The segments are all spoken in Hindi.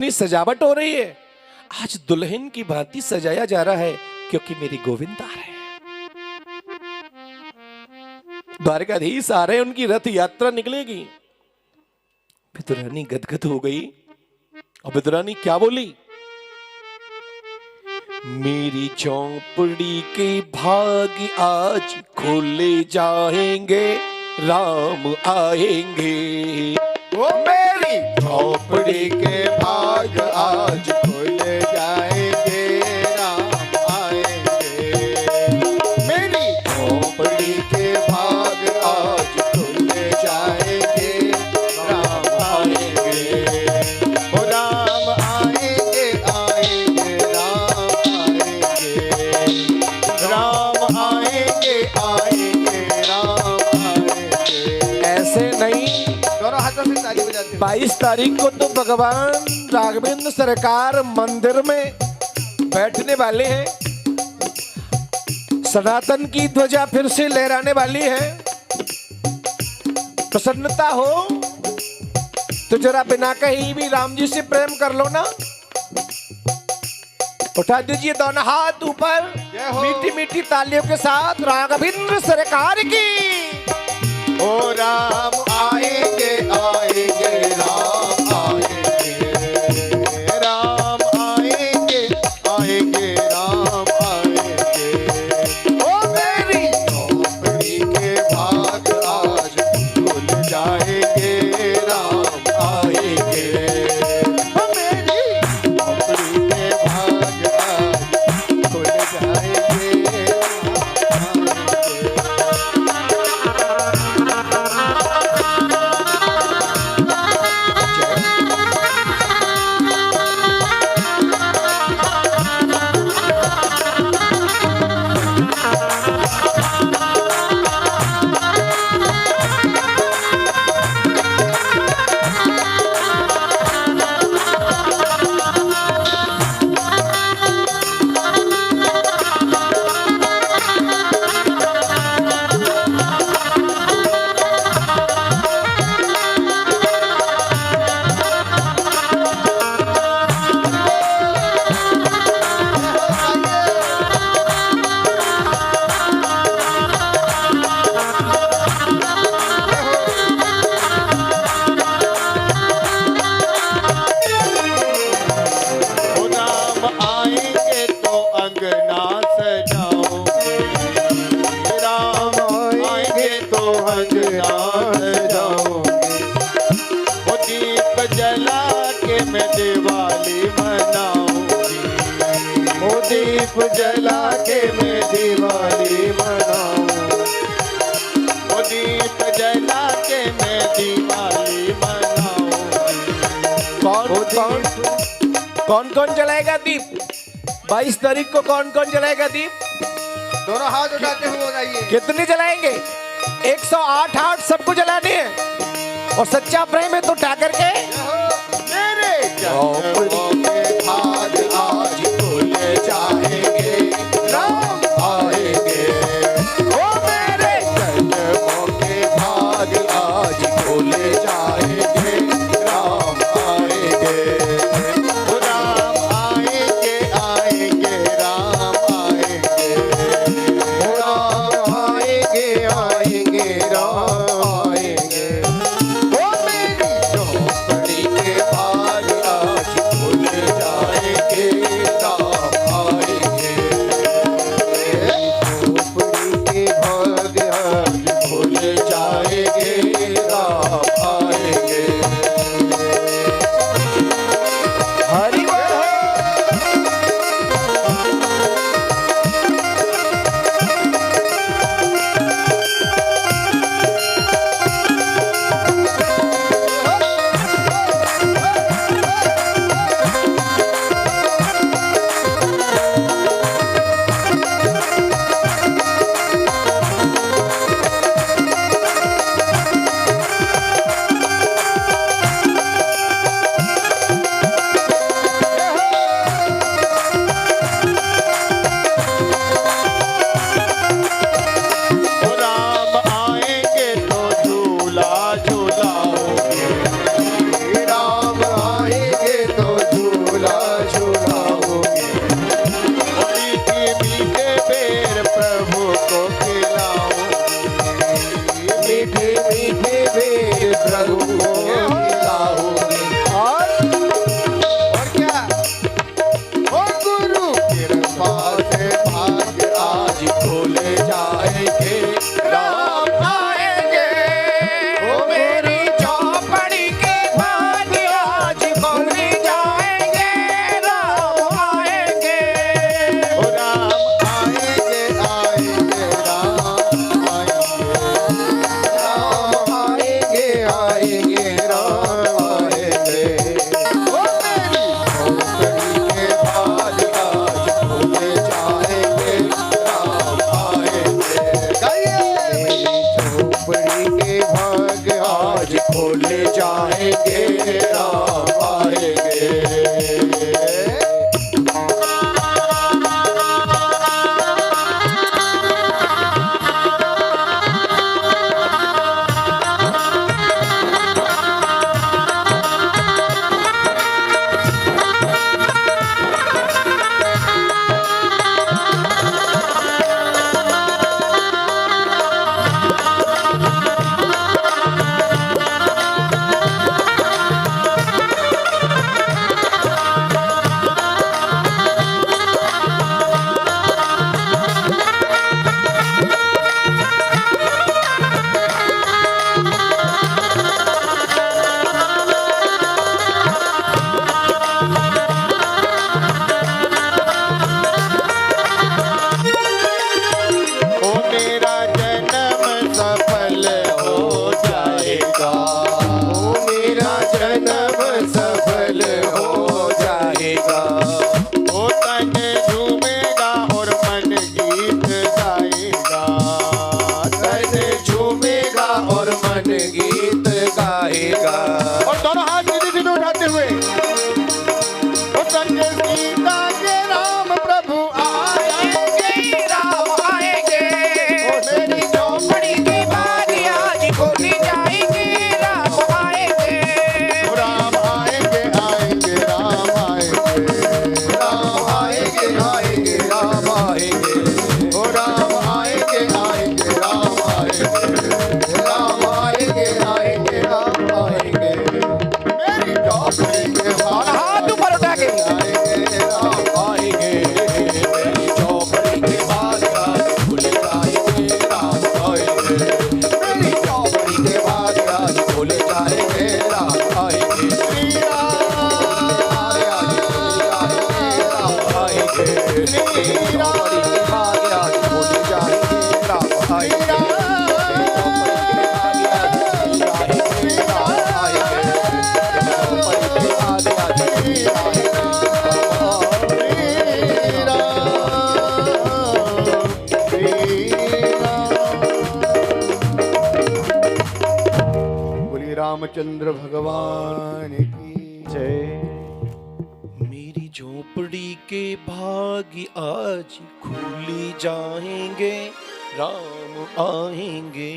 इतनी सजावट हो रही है, आज दुल्हन की भांति सजाया जा रहा है क्योंकि मेरी गोविंद आ रहे हैं, द्वारकाधीश आ रहे हैं, उनकी रथ यात्रा निकलेगी। विदुरानी गदगद हो गई और विदुरानी क्या बोली? मेरी चौपड़ी के भाग आज खोले जाएंगे, राम आएंगे। वो मेरी झोपड़ी के भाग आज खोले जाएंगे, राम आएंगे। मेरी झोपड़ी के भाग आज खोले जाएंगे, राम आएंगे। ओ राम आएंगे, आएंगे, राम आएंगे, आएंगे, राम आएंगे। ऐसे नहीं, दोनों हाथों से ताली बजाते 22 तारीख को तो भगवान राघवेंद्र सरकार मंदिर में बैठने वाले हैं, सनातन की ध्वजा फिर से लहराने वाली है। प्रसन्नता हो तो जरा बिना कहीं भी राम जी से प्रेम कर लो ना। उठा दीजिए दोनों हाथ ऊपर, मीठी मीठी तालियों के साथ राघवेंद्र सरकार की। ओ राम आएंगे, आएंगे, राम आएंगे, राम आएंगे, आएंगे, राम आएंगे। ओ मेरी झोपड़ी के भाग आज खुल जाएंगे, राम आएंगे। ओ मेरी झोपड़ी के भाग आज खुल जाएंगे, राम दीप जला के मैं दिवाली मनाऊं, ओ दीप जला के मैं दिवाली मनाऊं। कौन कौन जलाएगा दीप? 22 तारीख को कौन कौन जलाएगा दीप? दोनों हाथ उठाते हुए बताइए। कितने जलाएंगे? 108 सबको जलाने हैं, और सच्चा प्रेम है तो उठा करके मेरे झोपड़ी के भाग आज खुले जाएंगे, राम आएंगे। ओ मेरे जन्मों के भाग आज खुले जाएंगे, राम आएंगे। ओ राम आएंगे, आएंगे, राम आएंगे। ओ राम आएंगे, आएंगे, राम आएंगे। ओ मेरी झोपड़ी के भाग आज खुल झोपड़ी के भाग्य आज भूल जाएंगे, राम आएंगे। रामचंद्र भगवान की जय। मेरी झोपड़ी के भाग्य आज खुल जाएंगे, राम आएंगे।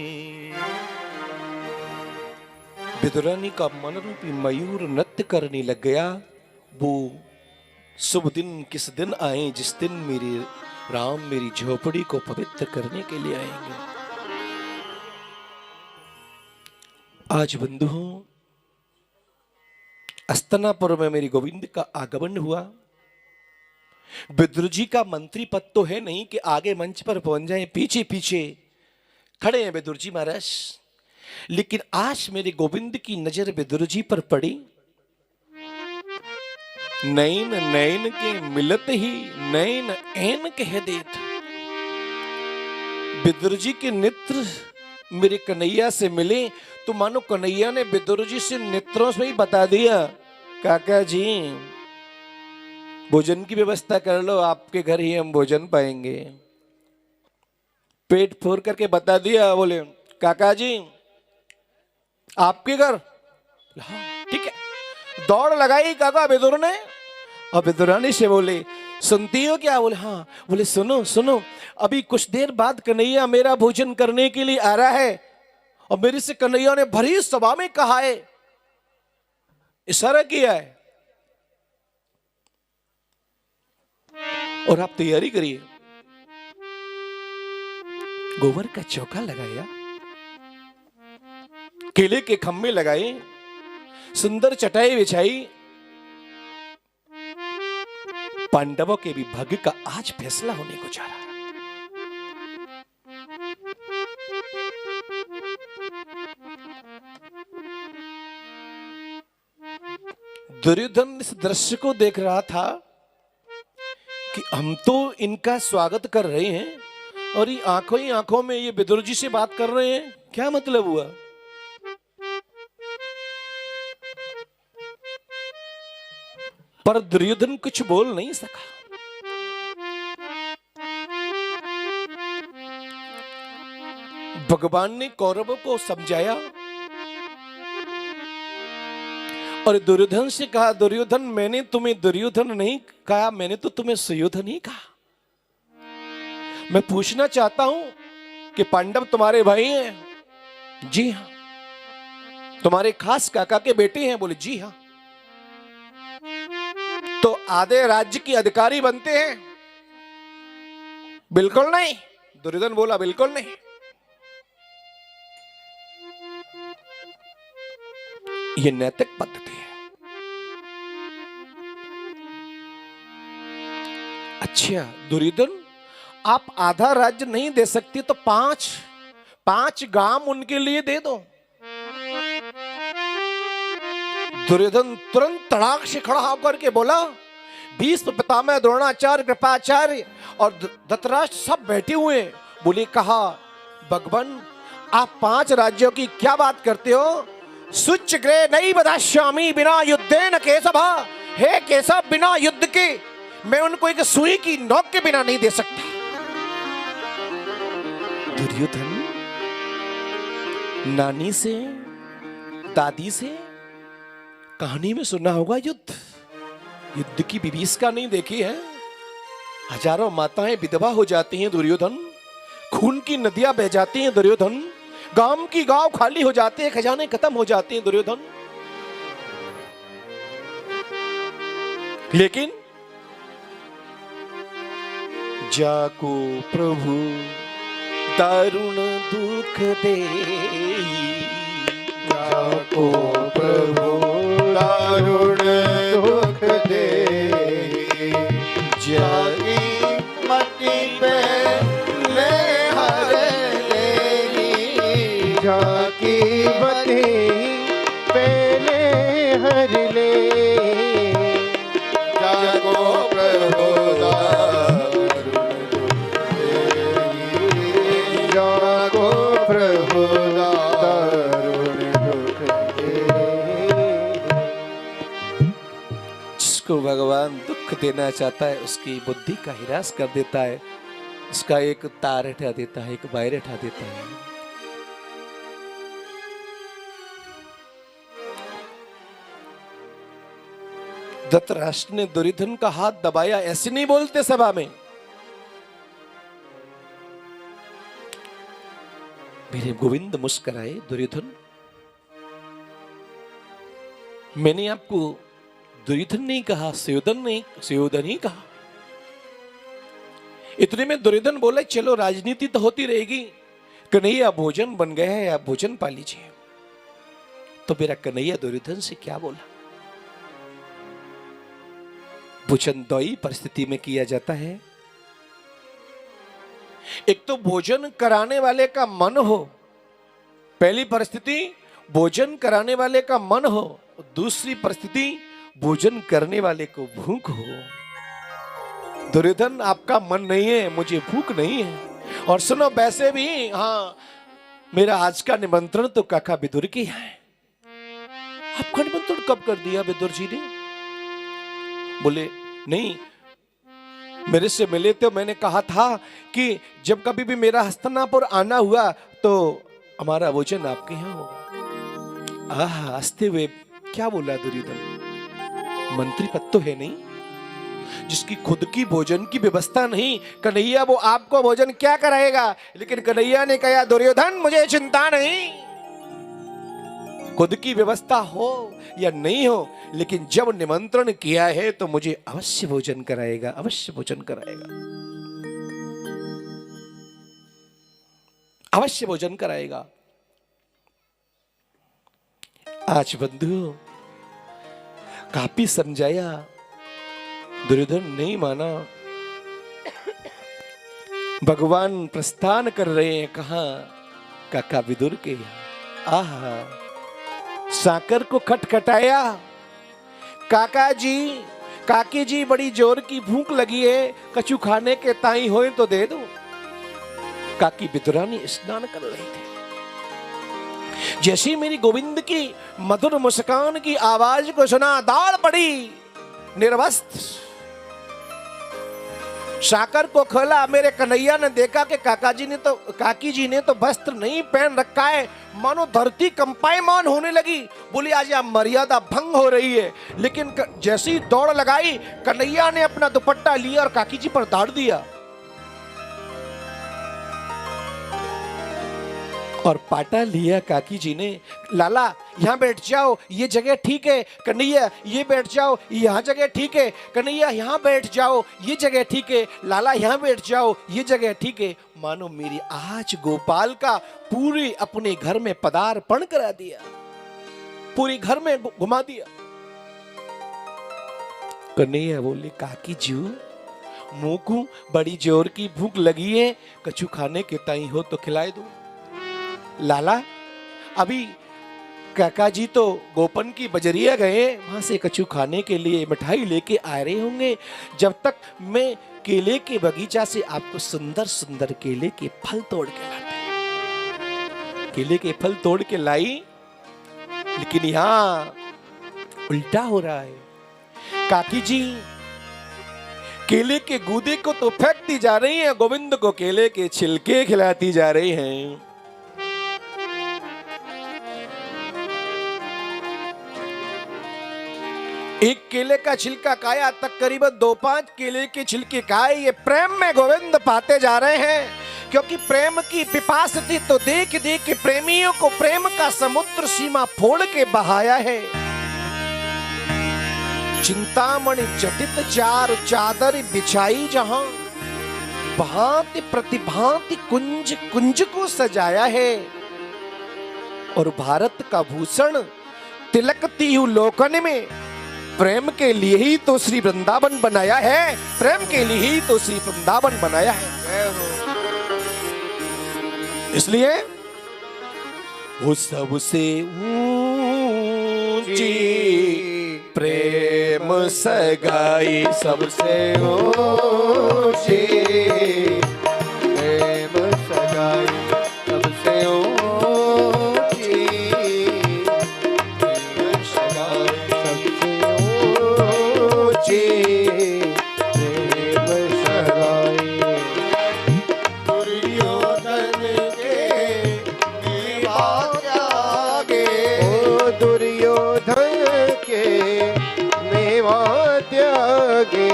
विदुरानी का मन रूपी मयूर नृत्य करने लग गया। वो शुभ दिन किस दिन आए जिस दिन मेरे राम मेरी झोपड़ी को पवित्र करने के लिए आएंगे। आज बंधुओं, अस्तिनापुर में मेरी गोविंद का आगमन हुआ। विदुर जी का मंत्री पद तो है नहीं कि आगे मंच पर पहुंच जाएं, पीछे पीछे खड़े हैं विदुर जी महाराज। लेकिन आज मेरे गोविंद की नजर विदुर जी पर पड़ी। नैन नैन के मिलत ही नैन ऐन कह देत। विदुर जी के नेत्र मेरे कन्हैया से मिले तो मानो कन्हैया ने विदुर जी से नेत्रों से ही बता दिया, काका जी भोजन की व्यवस्था कर लो, आपके घर ही हम भोजन पाएंगे। पेट फोड़ करके बता दिया, बोले काका जी आपके घर, हाँ ठीक है। दौड़ लगाई काका विदुर ने और विदुरानी से बोले सुनती हो क्या? बोले हाँ। बोले सुनो सुनो, अभी कुछ देर बाद कन्हैया मेरा भोजन करने के लिए आ रहा है और मेरे से कन्हैया ने भरी सभा में कहा है, इशारा किया है, और आप तैयारी करिए। गोबर का चौका लगाया, केले के खम्भे लगाए, सुंदर चटाई बिछाई। पांडवों के भी भाग्य का आज फैसला होने को जा रहा है। दुर्योधन इस दृश्य को देख रहा था कि हम तो इनका स्वागत कर रहे हैं और ये आंखों ही आंखों में ये विदुर जी से बात कर रहे हैं, क्या मतलब हुआ? पर दुर्योधन कुछ बोल नहीं सका। भगवान ने कौरवों को समझाया और दुर्योधन से कहा, दुर्योधन मैंने तुम्हें दुर्योधन नहीं कहा, मैंने तो तुम्हें सुयोधन ही कहा। मैं पूछना चाहता हूं कि पांडव तुम्हारे भाई हैं? जी हां। तुम्हारे खास काका के बेटे हैं? बोले जी हां। तो आधे राज्य की अधिकारी बनते हैं? बिल्कुल नहीं। दुर्योधन बोला बिल्कुल नहीं। ये नैतिक पद्धति है। अच्छा दुर्योधन, आप आधा राज्य नहीं दे सकते तो पांच गांव उनके लिए दे दो। दुर्योधन तुरंत तड़ाक से खड़ा होकर के बोला, भीष्म पितामह द्रोणाचार्य कृपाचार्य और धृतराष्ट्र सब बैठे हुए। बोले कहा भगवान आप 5 राज्यों की क्या बात करते हो? सुच ग्रह नहीं बदाश्यामी बिना युद्धेन केशव। हे केशव, बिना युद्ध के मैं उनको एक सुई की नोक के बिना नहीं दे सकता। दुर्योधन नानी से दादी से कहानी में सुना होगा, युद्ध की विभीषिका नहीं देखी है? हजारों माताएं विधवा हो जाती हैं दुर्योधन, खून की नदियां बह जाती हैं दुर्योधन, गांव की गांव खाली हो जाते हैं, खजाने खत्म हो जाते हैं दुर्योधन। लेकिन जाको प्रभु दारुण दुख दे, जाको प्रभु दारुण दुख दे, जाकी मट्टी पे ले हर ले, जाकी मट्टी पे ले हर ले, जाको प्रभु दारुण जिसको भगवान दुख देना चाहता है उसकी बुद्धि का हिरास कर देता है, उसका एक तार हटा देता है, एक वायर हटा देता है। धृतराष्ट्र ने दुर्योधन का हाथ दबाया। ऐसे नहीं बोलते सभा में। मेरे गोविंद मुस्कुराए, दुर्योधन मैंने आपको दुर्योधन नहीं कहा, सुयोधन ही कहा। इतने में दुर्योधन बोले चलो राजनीति तो होती रहेगी, कन्हैया भोजन बन गया है, आप भोजन पा लीजिए। तो मेरा कन्हैया दुर्योधन से क्या बोला? भोजन दो ही परिस्थिति में किया जाता है। एक तो भोजन कराने वाले का मन हो, पहली परिस्थिति भोजन कराने वाले का मन हो, दूसरी परिस्थिति भोजन करने वाले को भूख हो। दुर्योधन आपका मन नहीं है, मुझे भूख नहीं है। और सुनो वैसे भी हाँ, मेरा आज का निमंत्रण तो काका विदुर की है। आपका निमंत्रण कब कर दिया विदुर जी ने? बोले नहीं, मेरे से मिले तो मैंने कहा था कि जब कभी भी मेरा हस्तिनापुर आना हुआ तो हमारा भोजन आपके यहाँ होगा। आह, हंसते हुए क्या बोला दुर्योधन? मंत्री पद तो है नहीं, जिसकी खुद की भोजन की व्यवस्था नहीं, कन्हैया वो आपको भोजन क्या कराएगा? लेकिन कन्हैया ने कहा दुर्योधन मुझे चिंता नहीं, खुद की व्यवस्था हो या नहीं हो, लेकिन जब निमंत्रण किया है तो मुझे अवश्य भोजन कराएगा, अवश्य भोजन कराएगा, अवश्य भोजन कराएगा। आज बंधु काफी समझाया, दुर्योधन नहीं माना। भगवान प्रस्थान कर रहे हैं कहां? काका विदुर के यहाँ। आहा, साकर को खटखटाया। काका जी, काकी जी बड़ी जोर की भूख लगी है, कछु खाने के ताई होए तो दे दो। काकी विदुरानी स्नान कर रही थी। जैसी मेरी गोविंद की मधुर मुस्कान की आवाज को सुना, दाल पड़ी निर्वस्त्र। साकर को खोला, मेरे कन्हैया ने देखा कि काकी जी ने तो वस्त्र नहीं पहन रखा है, मानो धरती कंपायमान होने लगी। बोली आज यह मर्यादा भंग हो रही है। लेकिन जैसी दौड़ लगाई, कन्हैया ने अपना दुपट्टा लिया और काकी जी पर दाड़ दिया और पाटा लिया काकी जी ने। लाला यहाँ बैठ जाओ, ये जगह ठीक है। कन्हैया ये बैठ जाओ, यहाँ जगह ठीक है। कन्हैया यहाँ बैठ जाओ, ये जगह ठीक है। लाला यहाँ बैठ जाओ, ये जगह ठीक है। मानो मेरी आज गोपाल का पूरे अपने घर में पदार्पण करा दिया, पूरी घर में घुमा दिया। कन्हैया बोले काकी जी मुंह को बड़ी जोर की भूख लगी है, कछु खाने के ताई हो तो खिलाए दो। लाला अभी काका जी तो गोपन की बजरिया गए, वहां से कछु खाने के लिए मिठाई लेके आ रहे होंगे। जब तक मैं केले के बगीचा से आपको सुंदर सुंदर केले के फल तोड़ के लाते। केले के फल तोड़ के लाई, लेकिन यहाँ उल्टा हो रहा है। काकी जी केले के गूदे को तो फेंकती जा रही है, गोविंद को केले के छिलके खिलाती जा रही हैं। एक केले का छिलका खाया, तकरीबन 2-5 केले के छिलके खाए। ये प्रेम में गोविंद पाते जा रहे हैं, क्योंकि प्रेम की पिपास थी तो देख देख के प्रेमियों को प्रेम का समुद्र सीमा फोड़ के बहाया है। चिंतामणि जटित चार चादर बिछाई जहां, भांति प्रतिभांति कुंज कुंज को सजाया है। और भारत का भूषण तिलकती हूँ लोकन में, प्रेम के लिए ही तो श्री वृंदावन बनाया है, प्रेम के लिए ही तो श्री वृंदावन बनाया है। इसलिए वो सबसे ऊंची प्रेम सगाई, सबसे ऊंची प्रेम सगाई, सबसे ऊंची प्रेम सगाई, सबसे ऊंची प्रेम सगाई दुर्योधन के मेवा त्यागे ओ दुर्योधन के मेवा त्यागे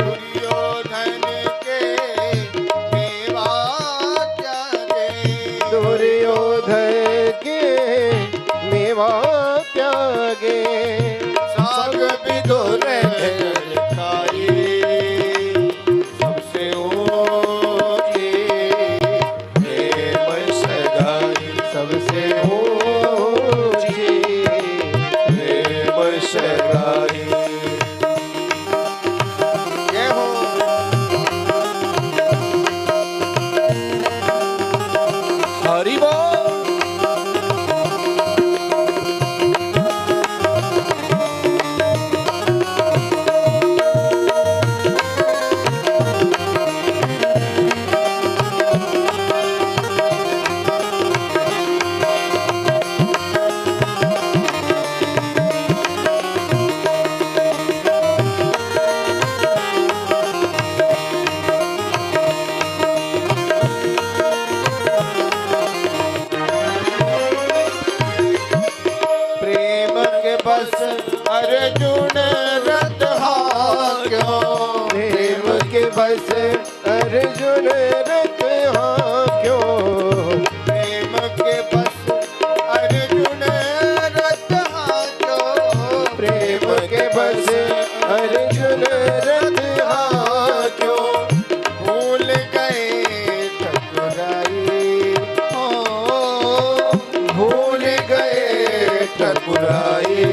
दुर्योधन के मेवा त्यागे दुर्योधन के मेवा त्यागे साग विदुर ललकारी सबसे ऊंची प्रेम सगाई सबसे ऊंची प्रेम सगाई जय हो हरि बोल। प्रेम के बस अर्जुन रथ हाक्यो प्रेम के बस अर्जुन रथ हाक्यो प्रेम के बस अर्जुन रथ हाक्यो प्रेम के बस अर्जुन रथ हाक्यो भूल गए ठकुराई हो भूल गए ठकुराई